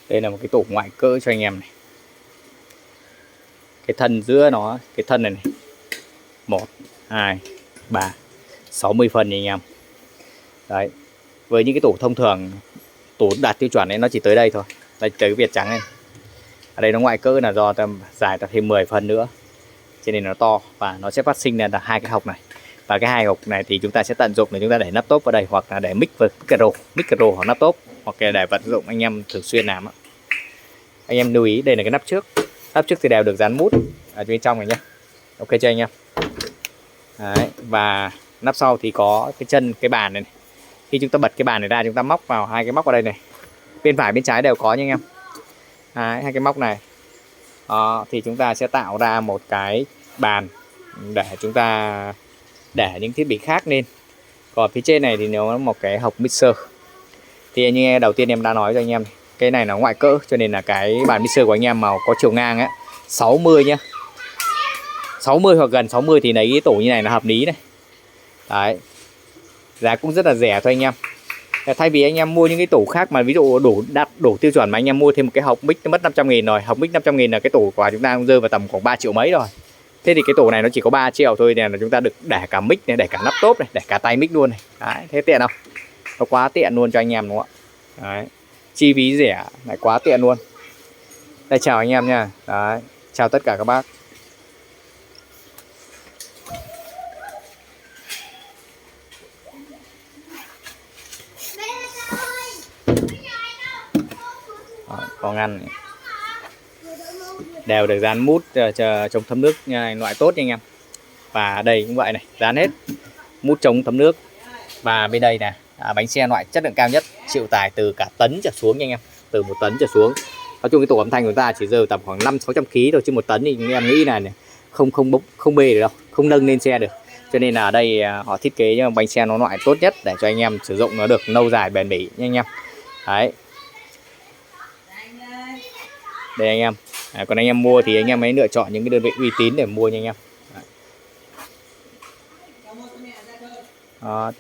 Đây là một cái tủ ngoại cỡ cho anh em này. Cái thân giữa nó, cái thân này này, 1, 2, 3, 60 phân nha anh em. Đấy. Với những cái tủ thông thường, tủ đạt tiêu chuẩn ấy nó chỉ tới đây thôi. Đây tới cái việt trắng này. Ở đây nó ngoại cỡ là do ta dài ta thêm 10 phân nữa, cho nên nó to và nó sẽ phát sinh ra là hai cái hộc này. Và cái hai hộc này thì chúng ta sẽ tận dụng để chúng ta để laptop vào đây, hoặc là để micro hoặc laptop, hoặc là để vận dụng anh em thường xuyên làm. Anh em lưu ý đây là cái nắp trước. Nắp trước thì đều được dán mút ở bên trong này nhé. Ok cho anh em. Đấy. Và nắp sau thì có cái chân cái bàn này. Khi chúng ta bật cái bàn này ra, chúng ta móc vào hai cái móc vào đây này. Bên phải bên trái đều có nha anh em. Đấy, hai cái móc này. Đó, thì chúng ta sẽ tạo ra một cái bàn để chúng ta để những thiết bị khác lên. Còn phía trên này thì nếu nó một cái hộc mixer. Thì như đầu tiên em đã nói cho anh em, cái này nó ngoại cỡ cho nên là cái bàn mixer của anh em mà có chiều ngang á 60 nhá. 60 hoặc gần 60 thì lấy cái tủ như này là hợp lý này. Đấy. Giá cũng rất là rẻ thôi anh em. Thay vì anh em mua những cái tủ khác mà ví dụ đủ tiêu chuẩn mà anh em mua thêm một cái hộc mic nó mất 500.000 rồi. Hộc mic 500.000 là cái tủ của chúng ta cũng rơi vào tầm khoảng 3 triệu mấy rồi. Thế thì cái tủ này nó chỉ có 3 triệu thôi, là chúng ta được để cả mic này, để cả laptop này, để cả tay mic luôn này. Đấy, thế tiện không? Nó quá tiện luôn cho anh em đúng không ạ? Đấy. Chi phí rẻ lại quá tiện luôn. Đây, chào anh em nha. Đấy, chào tất cả các bác. Đó, có ngăn này. Đều được dán mút chống thấm nước loại tốt nha anh em. Và đây cũng vậy này, dán hết mút chống thấm nước. Và bên đây nè, bánh xe loại chất lượng cao nhất, chịu tải từ cả tấn trở xuống nha anh em, từ 1 tấn trở xuống. Nói chung cái tủ âm thanh của chúng ta chỉ rơi tầm khoảng 500-600 kg thôi, chứ 1 tấn thì em nghĩ là không bê được đâu, không nâng lên xe được. Cho nên là ở đây họ thiết kế cho bánh xe nó loại tốt nhất để cho anh em sử dụng nó được lâu dài bền bỉ nha anh em. Đấy. Đây anh em. Còn anh em mua thì anh em hãy lựa chọn những cái đơn vị uy tín để mua nha anh em. Đó.